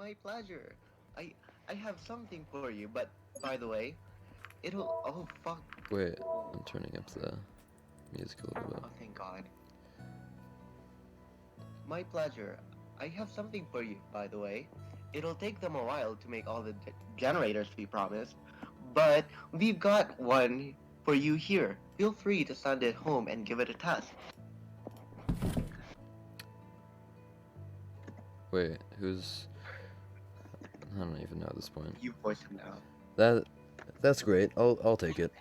my pleasure. I I have something for you, but by the way, it'll oh fuck. Wait, I'm turning up the music a little bit. Oh thank God. My pleasure. I have something for you, by the way. It'll take them a while to make all the generators we promised, but we've got one for you here. Feel free to send it home and give it a test. Wait, who's... I don't even know at this point. You voice him now. That's great. I'll take it.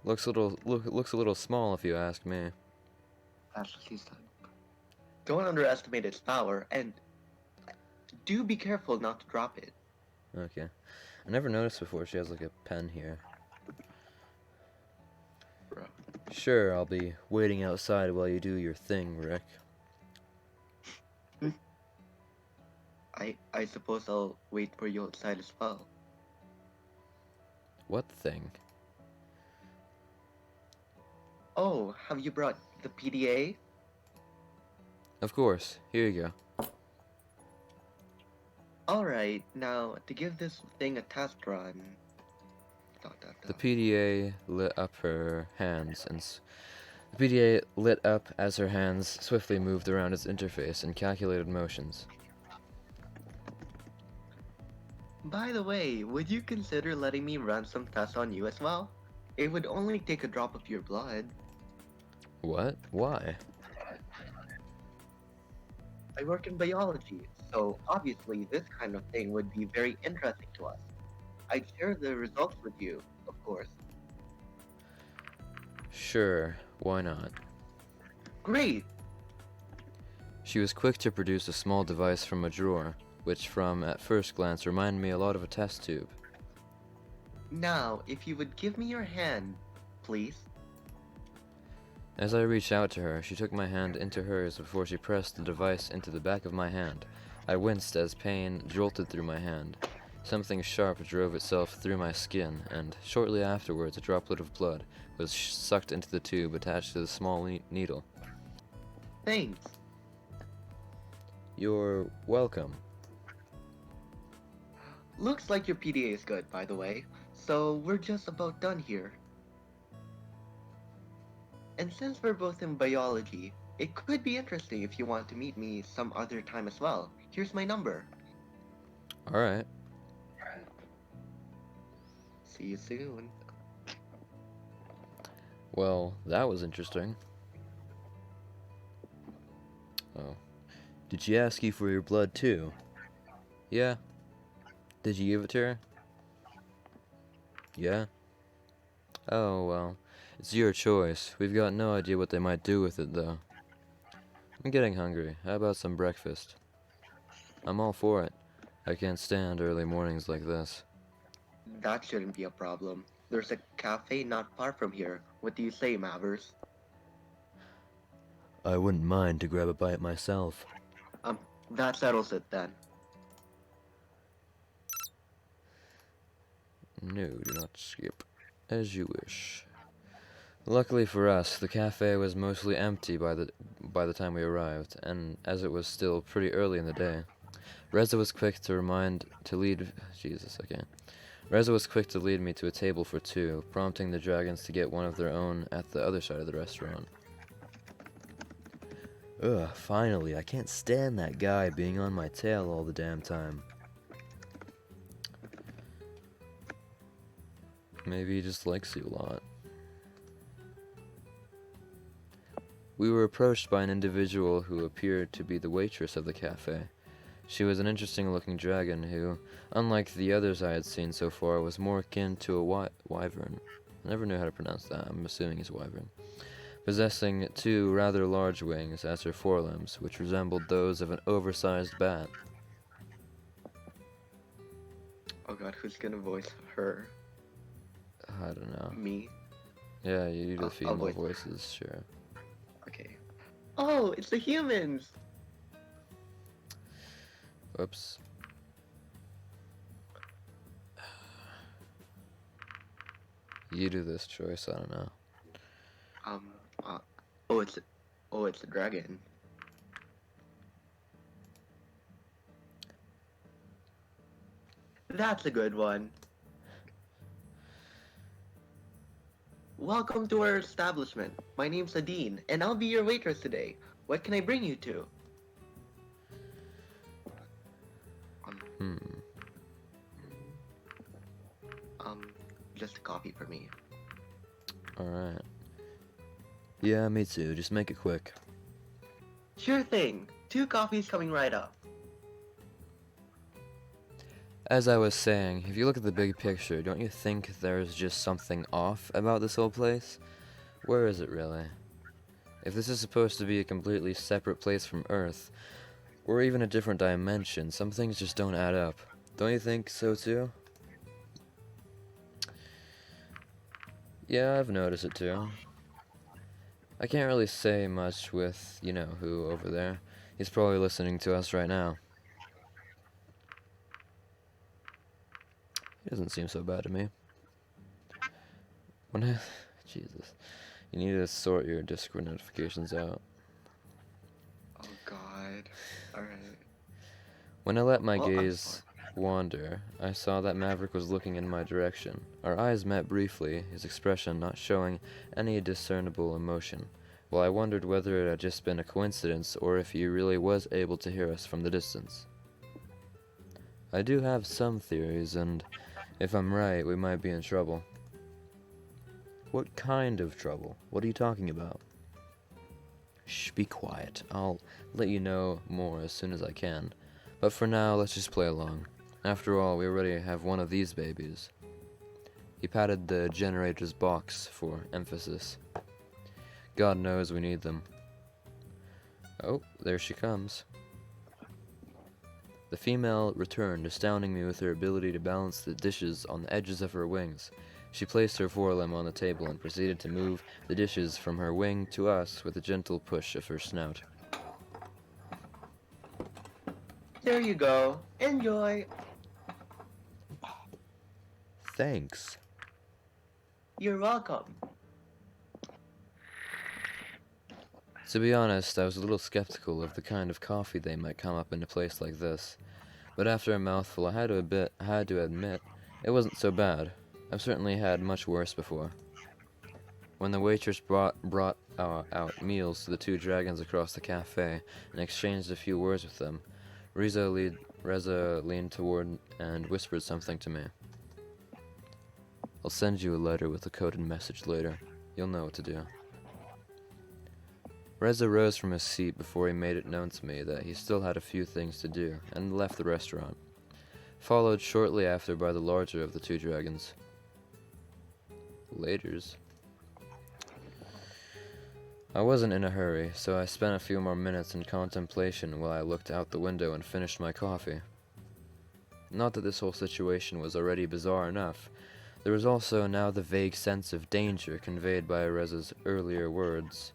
Looks a little small if you ask me. That's what he said. Don't underestimate its power, and do be careful not to drop it. Okay. I never noticed before she has like a pen here. Bro. Sure, I'll be waiting outside while you do your thing, Rick. I suppose I'll wait for you outside as well. What thing? Oh, have you brought the PDA? Of course. Here you go. Alright, now to give this thing a test run. The PDA lit up her hands, and the PDA lit up as her hands swiftly moved around its interface in calculated motions. By the way, would you consider letting me run some tests on you as well? It would only take a drop of your blood. What? Why? I work in biology, so obviously this kind of thing would be very interesting to us. I'd share the results with you, of course. Sure, why not? Great! She was quick to produce a small device from a drawer, which from at first glance reminded me a lot of a test tube. Now, if you would give me your hand, please. As I reached out to her, she took my hand into hers before she pressed the device into the back of my hand. I winced as pain jolted through my hand. Something sharp drove itself through my skin, and shortly afterwards a droplet of blood was sucked into the tube attached to the small needle. Thanks. You're welcome. Looks like your PDA is good, by the way, so we're just about done here. And since we're both in biology, it could be interesting if you want to meet me some other time as well. Here's my number. Alright. See you soon. Well, that was interesting. Oh. Did she ask you for your blood too? Yeah. Did you give it to her? Yeah. Oh, well. It's your choice. We've got no idea what they might do with it, though. I'm getting hungry. How about some breakfast? I'm all for it. I can't stand early mornings like this. That shouldn't be a problem. There's a cafe not far from here. What do you say, Mavers? I wouldn't mind to grab a bite myself. That settles it then. No, do not skip. As you wish. Luckily for us, the cafe was mostly empty by the time we arrived, and as it was still pretty early in the day, Reza was quick to lead me to a table for two, prompting the dragons to get one of their own at the other side of the restaurant. Ugh, finally, I can't stand that guy being on my tail all the damn time. Maybe he just likes you a lot. We were approached by an individual who appeared to be the waitress of the cafe. She was an interesting-looking dragon who, unlike the others I had seen so far, was more akin to a wyvern. I never knew how to pronounce that. I'm assuming it's wyvern. Possessing two rather large wings as her forelimbs, which resembled those of an oversized bat. Oh god, who's gonna voice her? I don't know. Me? Yeah, you do the female voice voices, sure. Okay. Oh, it's the humans! Whoops. You do this choice, I don't know. Oh, it's a dragon. That's a good one. Welcome to our establishment. My name's Adine, and I'll be your waitress today. What can I bring you to? Um, Hmm. um, just a coffee for me. Alright. Yeah, me too. Just make it quick. Sure thing. 2 coffees coming right up. As I was saying, if you look at the big picture, don't you think there's just something off about this whole place? Where is it really? If this is supposed to be a completely separate place from Earth, or even a different dimension, some things just don't add up. Don't you think so too? Yeah, I've noticed it too. I can't really say much with, you know who over there. He's probably listening to us right now. He doesn't seem so bad to me. When I... Jesus. You need to sort your Discord notifications out. Oh god. Alright. When I let my Well, I'm gaze wander, I saw that Maverick was looking in my direction. Our eyes met briefly, his expression not showing any discernible emotion, while I wondered whether it had just been a coincidence or if he really was able to hear us from the distance. I do have some theories, and if I'm right, we might be in trouble. What kind of trouble? What are you talking about? Shh, be quiet. I'll let you know more as soon as I can. But for now, let's just play along. After all, we already have one of these babies. He patted the generator's box for emphasis. God knows we need them. Oh, there she comes. The female returned, astounding me with her ability to balance the dishes on the edges of her wings. She placed her forelimb on the table and proceeded to move the dishes from her wing to us with a gentle push of her snout. There you go. Enjoy. Thanks. You're welcome. To be honest, I was a little skeptical of the kind of coffee they might come up in a place like this. But after a mouthful, I had to admit, it wasn't so bad. I've certainly had much worse before. When the waitress brought out meals to the 2 dragons across the cafe and exchanged a few words with them, Reza leaned toward and whispered something to me. I'll send you a letter with a coded message later. You'll know what to do. Reza rose from his seat before he made it known to me that he still had a few things to do, and left the restaurant, followed shortly after by the larger of the 2 dragons. Laters. I wasn't in a hurry, so I spent a few more minutes in contemplation while I looked out the window and finished my coffee. Not that this whole situation was already bizarre enough. There was also now the vague sense of danger conveyed by Reza's earlier words.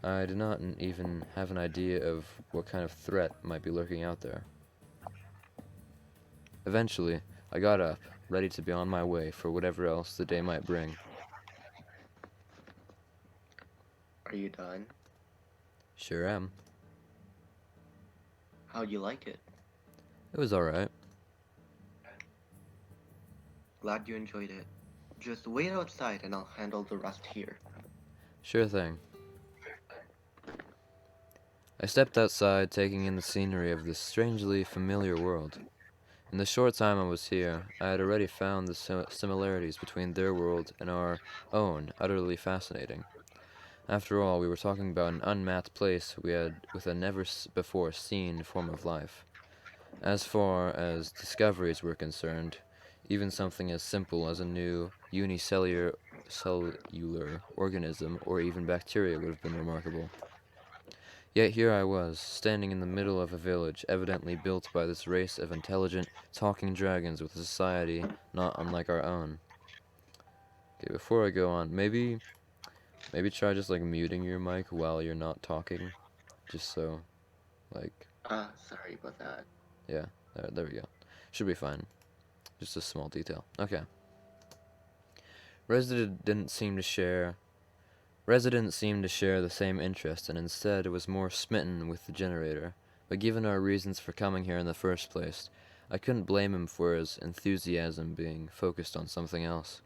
I did not even have an idea of what kind of threat might be lurking out there. Eventually, I got up, ready to be on my way for whatever else the day might bring. Are you done? Sure am. How'd you like it? It was alright. Glad you enjoyed it. Just wait outside and I'll handle the rest here. Sure thing. I stepped outside, taking in the scenery of this strangely familiar world. In the short time I was here, I had already found the similarities between their world and our own utterly fascinating. After all, we were talking about an unmapped place with a never-before-seen form of life. As far as discoveries were concerned, even something as simple as a new unicellular organism or even bacteria would have been remarkable. Yet here I was, standing in the middle of a village evidently built by this race of intelligent, talking dragons with a society not unlike our own. Okay, before I go on, maybe try just like muting your mic while you're not talking, just so, like, Sorry about that. yeah, there we go. Should be fine. Just a small detail. Okay. Resident didn't seem to share the same interest, and instead was more smitten with the generator. But given our reasons for coming here in the first place, I couldn't blame him for his enthusiasm being focused on something else.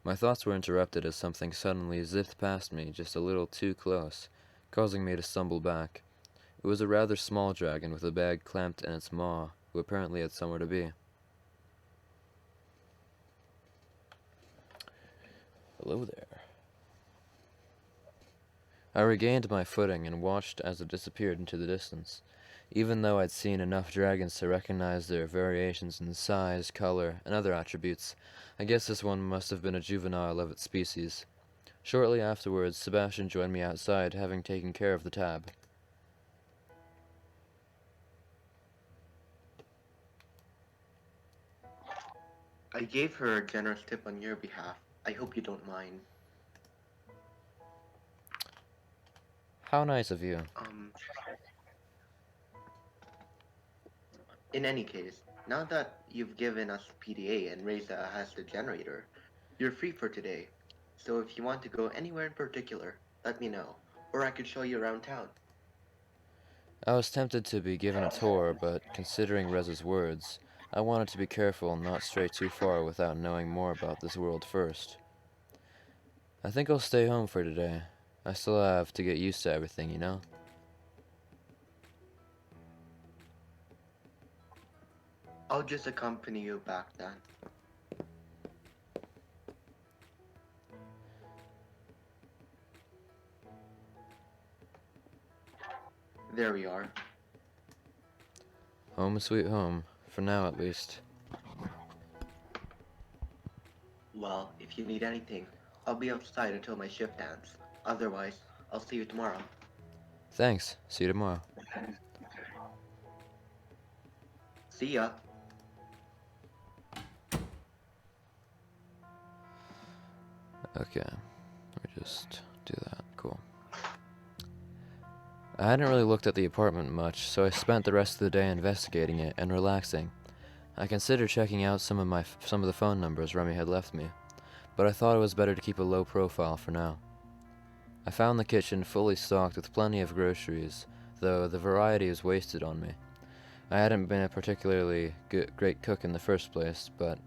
My thoughts were interrupted as something suddenly zipped past me just a little too close, causing me to stumble back. It was a rather small dragon with a bag clamped in its maw, who apparently had somewhere to be. Hello there. I regained my footing and watched as it disappeared into the distance. Even though I'd seen enough dragons to recognize their variations in size, color, and other attributes, I guess this one must have been a juvenile of its species. Shortly afterwards, Sebastian joined me outside, having taken care of the tab. I gave her a generous tip on your behalf. I hope you don't mind. How nice of you. In any case, now that you've given us PDA and Reza has the generator, you're free for today. So if you want to go anywhere in particular, let me know, or I could show you around town. I was tempted to be given a tour, but considering Reza's words, I wanted to be careful and not stray too far without knowing more about this world first. I think I'll stay home for today. I still have to get used to everything, you know? I'll just accompany you back then. There we are. Home sweet home, for now at least. Well, if you need anything, I'll be outside until my shift ends. Otherwise, I'll see you tomorrow. Thanks, see you tomorrow. See ya. Okay, let me just do that, cool. I hadn't really looked at the apartment much, so I spent the rest of the day investigating it and relaxing. I considered checking out some of the phone numbers Remy had left me, but I thought it was better to keep a low profile for now. I found the kitchen fully stocked with plenty of groceries, though the variety was wasted on me. I hadn't been a particularly great cook in the first place, but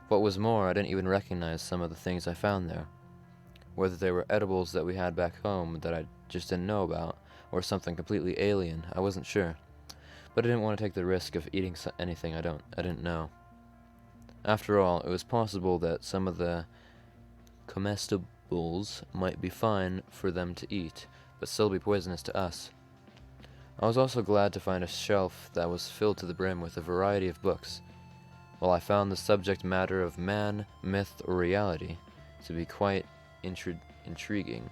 what was more, I didn't even recognize some of the things I found there. Whether they were edibles that we had back home that I just didn't know about, or something completely alien, I wasn't sure. But I didn't want to take the risk of eating anything I didn't know. After all, it was possible that some of the comestibles might be fine for them to eat, but still be poisonous to us. I was also glad to find a shelf that was filled to the brim with a variety of books. While I found the subject matter of man, myth, or reality to be quite intriguing,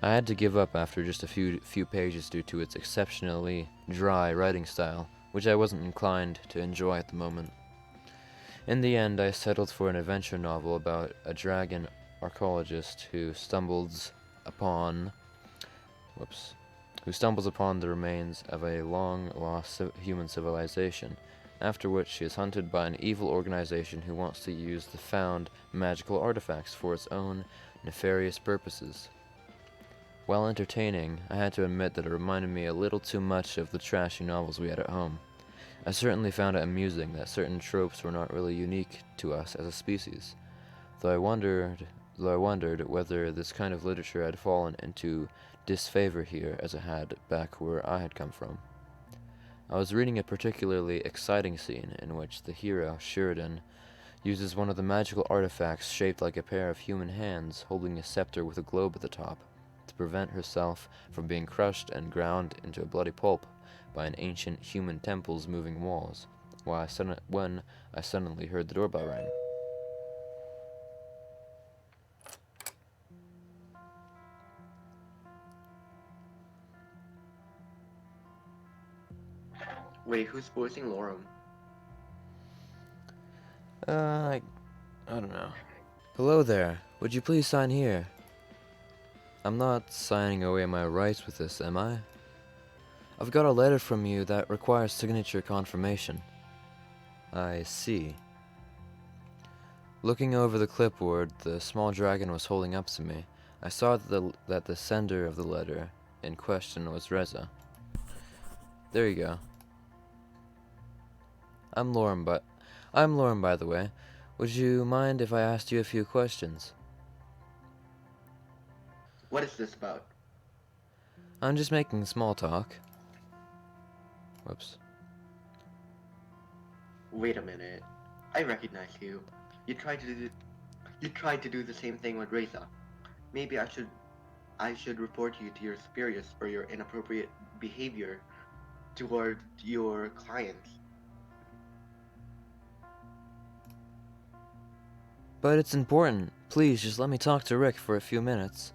I had to give up after just a few pages due to its exceptionally dry writing style, which I wasn't inclined to enjoy at the moment. In the end, I settled for an adventure novel about a dragon archaeologist who stumbles upon the remains of a long-lost human civilization, after which she is hunted by an evil organization who wants to use the found magical artifacts for its own nefarious purposes. While entertaining, I had to admit that it reminded me a little too much of the trashy novels we had at home. I certainly found it amusing that certain tropes were not really unique to us as a species, though I wondered whether this kind of literature had fallen into disfavor here as it had back where I had come from. I was reading a particularly exciting scene in which the hero, Sheridan, uses one of the magical artifacts shaped like a pair of human hands holding a scepter with a globe at the top to prevent herself from being crushed and ground into a bloody pulp by an ancient human temple's moving walls, when I suddenly heard the doorbell ring. Wait, who's voicing Lorem? I don't know. Hello there. Would you please sign here? I'm not signing away my rights with this, am I? I've got a letter from you that requires signature confirmation. I see. Looking over the clipboard the small dragon was holding up to me, I saw that the sender of the letter in question was Reza. There you go. I'm Lauren, by the way. Would you mind if I asked you a few questions? What is this about? I'm just making small talk. Whoops. Wait a minute. I recognize you. You tried to do the same thing with Reza. Maybe I should report you to your superiors for your inappropriate behavior toward your clients. But it's important. Please, just let me talk to Rick for a few minutes.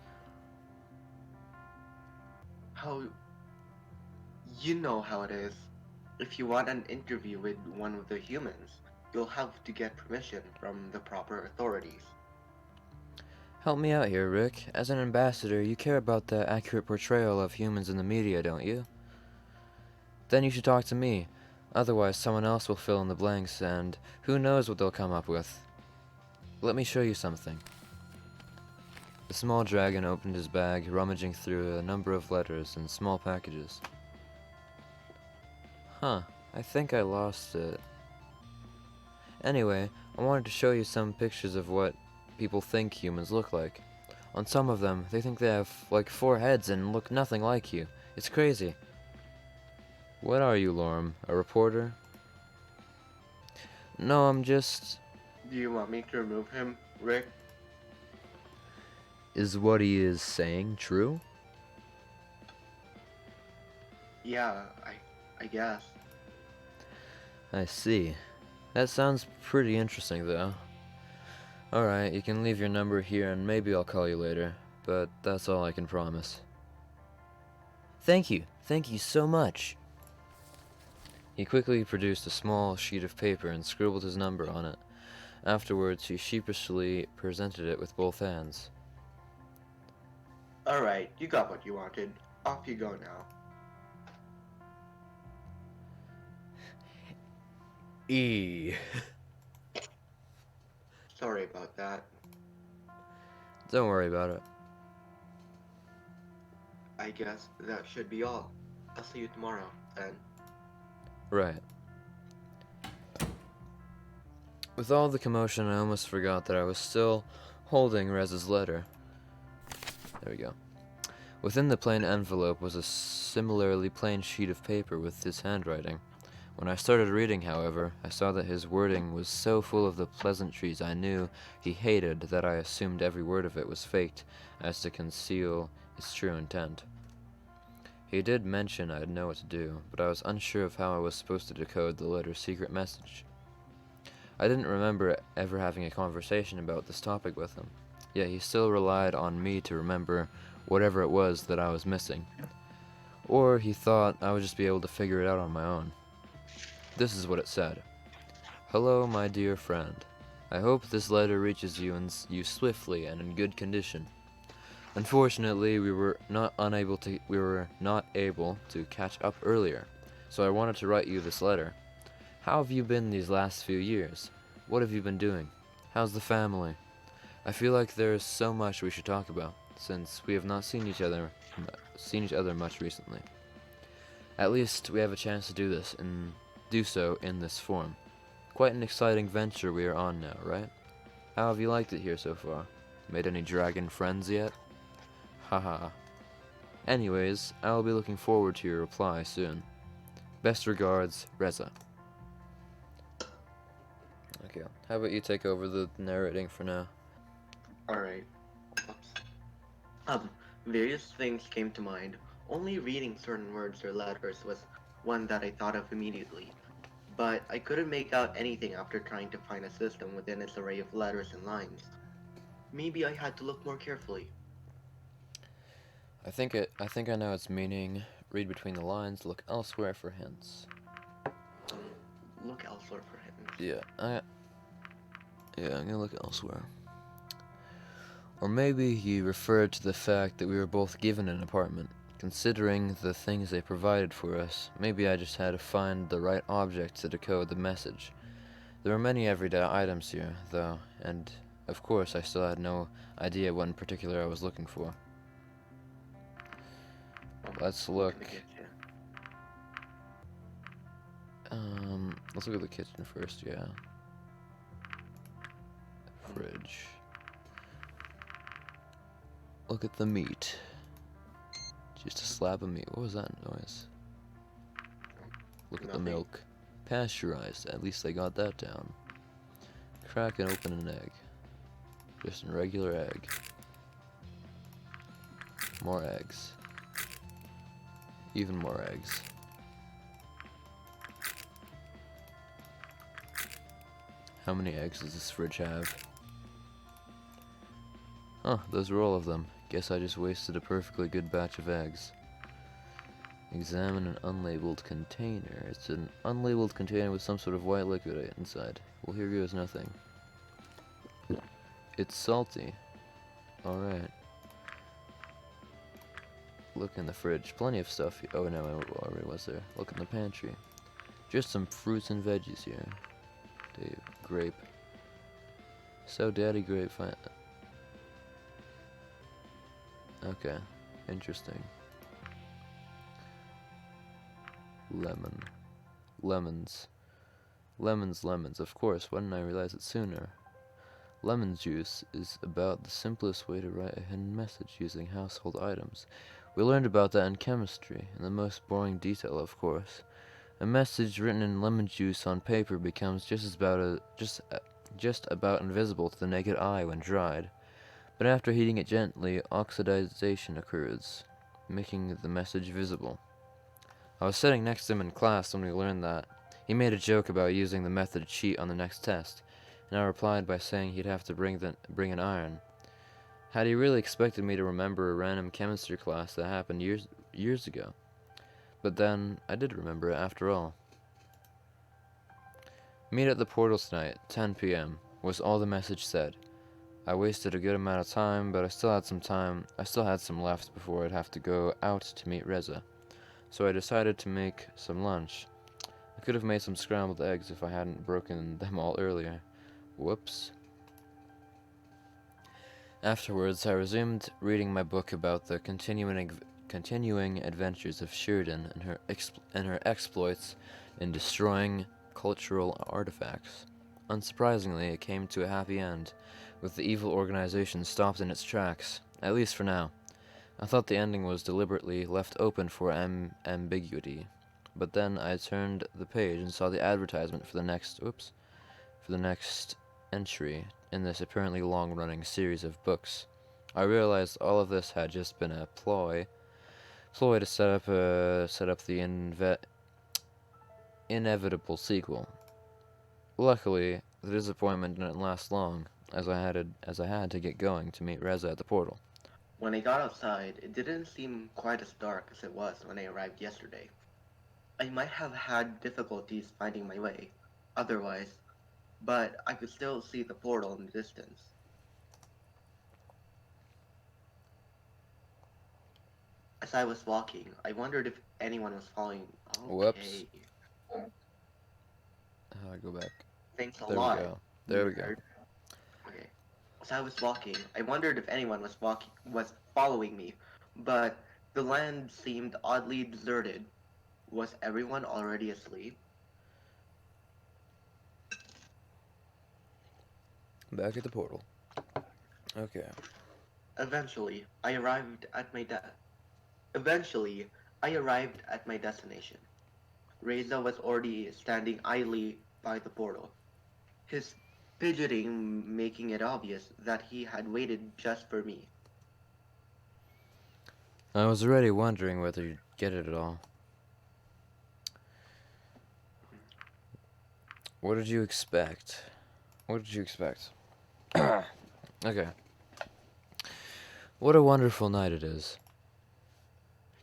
How you know how it is. If you want an interview with one of the humans, you'll have to get permission from the proper authorities. Help me out here, Rick. As an ambassador, you care about the accurate portrayal of humans in the media, don't you? Then you should talk to me. Otherwise, someone else will fill in the blanks, and who knows what they'll come up with. Let me show you something. The small dragon opened his bag, rummaging through a number of letters and small packages. Huh, I think I lost it. Anyway, I wanted to show you some pictures of what people think humans look like. On some of them, they think they have like 4 heads and look nothing like you. It's crazy. What are you, Lorm? A reporter? No, I'm just... Do you want me to remove him, Rick? Is what he is saying true? Yeah, I guess. I see. That sounds pretty interesting, though. Alright, you can leave your number here and maybe I'll call you later, but that's all I can promise. Thank you so much. He quickly produced a small sheet of paper and scribbled his number on it. Afterwards, he sheepishly presented it with both hands. Alright, you got what you wanted. Off you go now. Sorry about that. Don't worry about it. I guess that should be all. I'll see you tomorrow, then. Right. With all the commotion, I almost forgot that I was still holding Rez's letter. There we go. Within the plain envelope was a similarly plain sheet of paper with his handwriting. When I started reading, however, I saw that his wording was so full of the pleasantries I knew he hated that I assumed every word of it was faked, as to conceal its true intent. He did mention I'd know what to do, but I was unsure of how I was supposed to decode the letter's secret message. I didn't remember ever having a conversation about this topic with him, yet he still relied on me to remember whatever it was that I was missing. Or he thought I would just be able to figure it out on my own. This is what it said. Hello, my dear friend. I hope this letter reaches you swiftly and in good condition. Unfortunately, we were not able to catch up earlier, so I wanted to write you this letter. How have you been these last few years? What have you been doing? How's the family? I feel like there is so much we should talk about, since we have not seen each other much recently. At least we have a chance to do so in this form. Quite an exciting venture we are on now, right? How have you liked it here so far? Made any dragon friends yet? Haha. Anyways, I will be looking forward to your reply soon. Best regards, Reza. Okay, how about you take over the narrating for now? Alright. Various things came to mind. Only reading certain words or letters was one that I thought of immediately. But I couldn't make out anything after trying to find a system within its array of letters and lines. Maybe I had to look more carefully. I think I know its meaning. Read between the lines, look elsewhere for hints. Look elsewhere for hints. Yeah, I'm gonna look elsewhere. Or maybe he referred to the fact that we were both given an apartment. Considering the things they provided for us, maybe I just had to find the right object to decode the message. There were many everyday items here, though, and of course I still had no idea what in particular I was looking for. Let's look. Let's look at the kitchen first, yeah. Fridge. Look at the meat. Just a slab of meat. What was that noise? Look at the Nothing. milk. Pasteurized. At least they got that down. Crack and open an egg. Just a regular egg. More eggs. Even more eggs. How many eggs does this fridge have? Huh, those were all of them. Guess I just wasted a perfectly good batch of eggs. Examine an unlabeled container. It's an unlabeled container with some sort of white liquid inside. Well, here goes nothing. It's salty. Alright. Look in the fridge. Plenty of stuff. Oh no, I already was there. Look in the pantry. Just some fruits and veggies here. Dave, grape. So Daddy Grapevine. Okay, interesting. Lemon. Lemons. Lemons. Of course, why didn't I realize it sooner? Lemon juice is about the simplest way to write a hidden message using household items. We learned about that in chemistry, in the most boring detail, of course. A message written in lemon juice on paper becomes just about invisible to the naked eye when dried. But after heating it gently, oxidization occurs, making the message visible. I was sitting next to him in class when we learned that. He made a joke about using the method sheet on the next test, and I replied by saying he'd have to bring an iron. Had he really expected me to remember a random chemistry class that happened years ago? But then, I did remember it after all. Meet at the portal tonight, 10 p.m., was all the message said. I wasted a good amount of time, but I still had some left before I'd have to go out to meet Reza. So I decided to make some lunch. I could have made some scrambled eggs if I hadn't broken them all earlier. Whoops. Afterwards, I resumed reading my book about the continuing adventures of Sheridan and her exploits in destroying cultural artifacts. Unsurprisingly, it came to a happy end, with the evil organization stopped in its tracks, at least for now. I thought the ending was deliberately left open for ambiguity, but then I turned the page and saw the advertisement for the next entry in this apparently long-running series of books. I realized all of this had just been a ploy to set up the inevitable sequel. Luckily, the disappointment didn't last long, as I had to get going to meet Reza at the portal. When I got outside, it didn't seem quite as dark as it was when I arrived yesterday. I might have had difficulties finding my way, otherwise, but I could still see the portal in the distance. As I was walking, I wondered if anyone was following. Whoops. Okay. How do I go back? Thanks a There we lot, go. There we go. nerd. Okay. As I was walking, I wondered if anyone was following me, but the land seemed oddly deserted. Was everyone already asleep? Back at the portal. Okay. Eventually, I arrived at my de- Eventually, I arrived at my destination. Reza was already standing idly by the portal, his fidgeting making it obvious that he had waited just for me. I was already wondering whether you'd get it at all. What did you expect? Okay. What a wonderful night it is.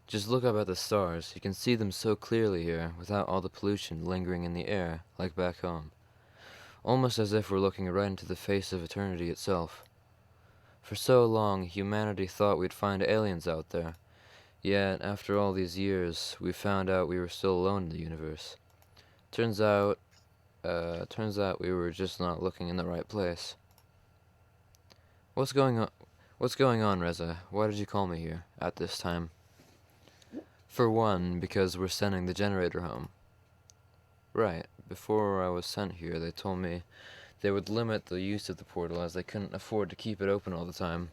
Just look up at the stars. You can see them so clearly here, without all the pollution lingering in the air, like back home. Almost as if we're looking right into the face of eternity itself. For so long, humanity thought we'd find aliens out there. Yet, after all these years, we found out we were still alone in the universe. Turns out we were just not looking in the right place. What's going on, Reza? Why did you call me here, at this time? For one, because we're sending the generator home. Right, before I was sent here, they told me they would limit the use of the portal as they couldn't afford to keep it open all the time.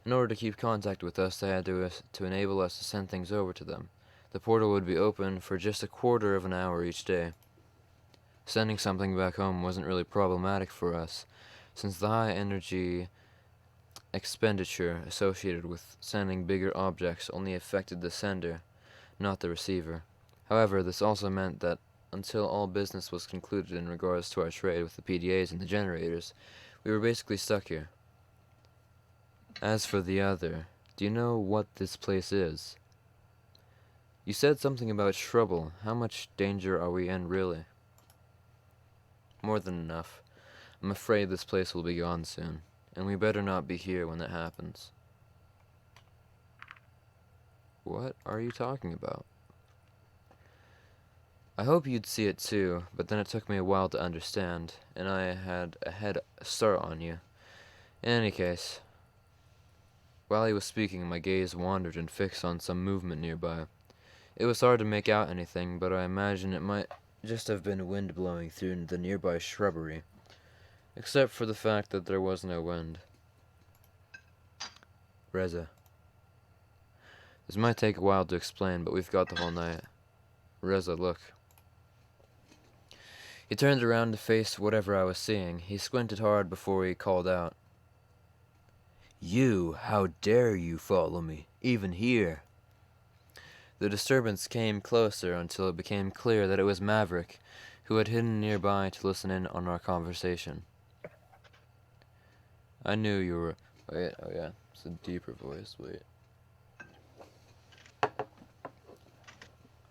In order to keep contact with us, they had to enable us to send things over to them. The portal would be open for just a quarter of an hour each day. Sending something back home wasn't really problematic for us, since the high energy expenditure associated with sending bigger objects only affected the sender, not the receiver. However, this also meant that until all business was concluded in regards to our trade with the PDAs and the generators, we were basically stuck here. As for the other, do you know what this place is? You said something about trouble. How much danger are we in, really? More than enough. I'm afraid this place will be gone soon, and we better not be here when that happens. What are you talking about? I hope you'd see it too, but then it took me a while to understand, and I had a head start on you. In any case, while he was speaking, my gaze wandered and fixed on some movement nearby. It was hard to make out anything, but I imagine it might just have been wind blowing through the nearby shrubbery, except for the fact that there was no wind. Reza. This might take a while to explain, but we've got the whole night. Reza, look. He turned around to face whatever I was seeing. He squinted hard before he called out. You, how dare you follow me, even here? The disturbance came closer until it became clear that it was Maverick, who had hidden nearby to listen in on our conversation. I knew you were... Wait, oh yeah, it's a deeper voice, wait.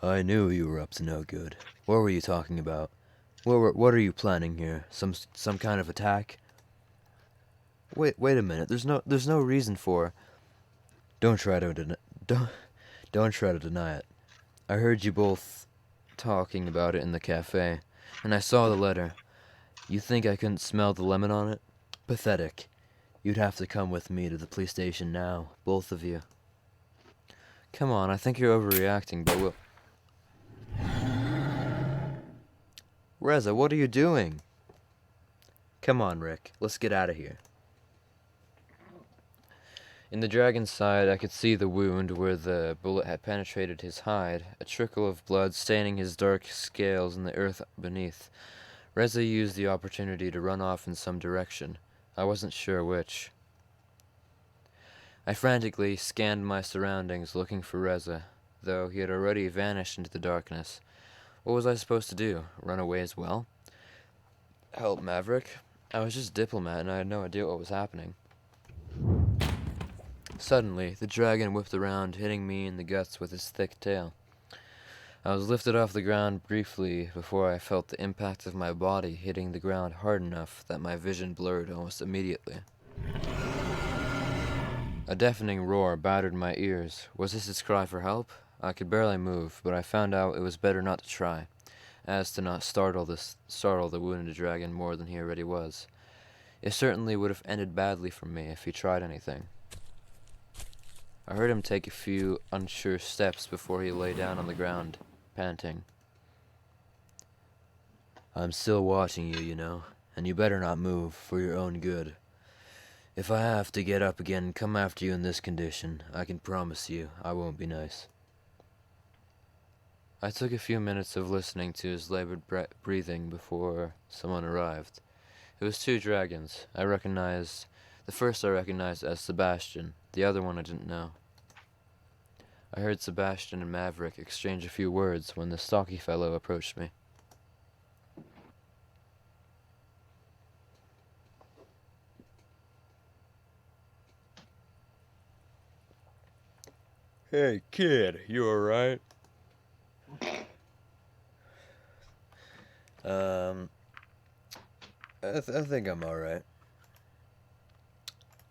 I knew you were up to no good. What were you talking about? What are you planning here? Some kind of attack? Wait a minute. There's no reason for... Don't try to deny it. I heard you both talking about it in the cafe, and I saw the letter. You think I couldn't smell the lemon on it? Pathetic. You'd have to come with me to the police station now, both of you. Come on, I think you're overreacting, but we'll... Reza, what are you doing? Come on, Rick. Let's get out of here. In the dragon's side, I could see the wound where the bullet had penetrated his hide, a trickle of blood staining his dark scales in the earth beneath. Reza used the opportunity to run off in some direction. I wasn't sure which. I frantically scanned my surroundings looking for Reza, though he had already vanished into the darkness. What was I supposed to do? Run away as well? Help Maverick? I was just a diplomat and I had no idea what was happening. Suddenly, the dragon whipped around, hitting me in the guts with his thick tail. I was lifted off the ground briefly before I felt the impact of my body hitting the ground hard enough that my vision blurred almost immediately. A deafening roar battered my ears. Was this its cry for help? I could barely move, but I found out it was better not to try, as to not startle the wounded dragon more than he already was. It certainly would have ended badly for me if he tried anything. I heard him take a few unsure steps before he lay down on the ground, panting. I'm still watching you, you know, and you better not move for your own good. If I have to get up again and come after you in this condition, I can promise you I won't be nice. I took a few minutes of listening to his labored breathing before someone arrived. It was two dragons. The first I recognized as Sebastian, the other one I didn't know. I heard Sebastian and Maverick exchange a few words when the stocky fellow approached me. Hey kid, you alright? I think I'm alright.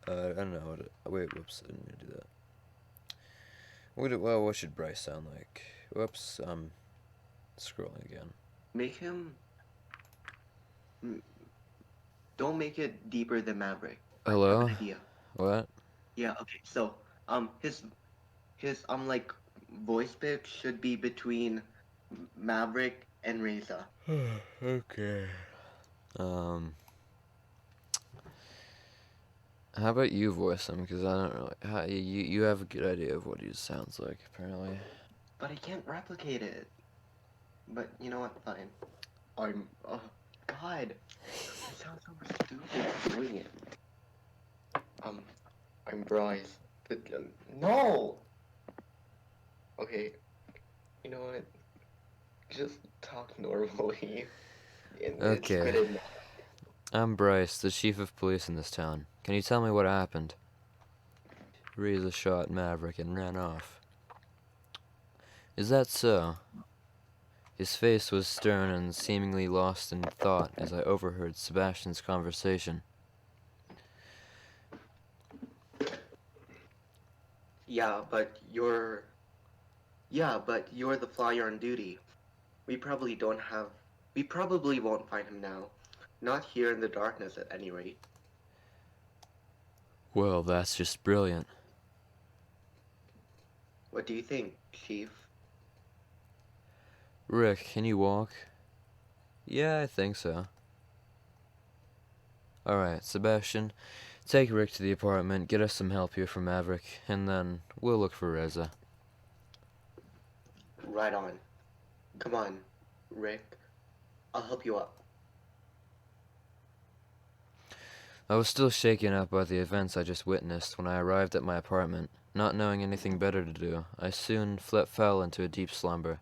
I don't know what wait, whoops, I didn't mean to do that. What should Bryce sound like? Whoops, I'm scrolling again. Make him... Don't make it deeper than Maverick. Hello? I have an idea. What? Yeah, okay, so, his, like, voice pitch should be between Maverick and Reza. Okay. Um, how about you voice him? Because I don't really. You have a good idea of what he sounds like, apparently. But I can't replicate it. But you know what? Fine. Oh, God. I sound so stupid doing it. Um, I'm Bryce. But, no! Okay, you know what? Just talk normally. It's Okay. good enough. I'm Bryce, the chief of police in this town. Can you tell me what happened? Reza shot Maverick and ran off. Is that so? His face was stern and seemingly lost in thought as I overheard Sebastian's conversation. Yeah, but you're... Yeah, but you're the flyer on duty. We probably don't have... We probably won't find him now. Not here in the darkness, at any rate. Well, that's just brilliant. What do you think, Chief? Rick, can you walk? Yeah, I think so. Alright, Sebastian, take Rick to the apartment, get us some help here for Maverick, and then we'll look for Reza. Right on. Come on, Rick. I'll help you up. I was still shaken up by the events I just witnessed when I arrived at my apartment. Not knowing anything better to do, I soon fell into a deep slumber.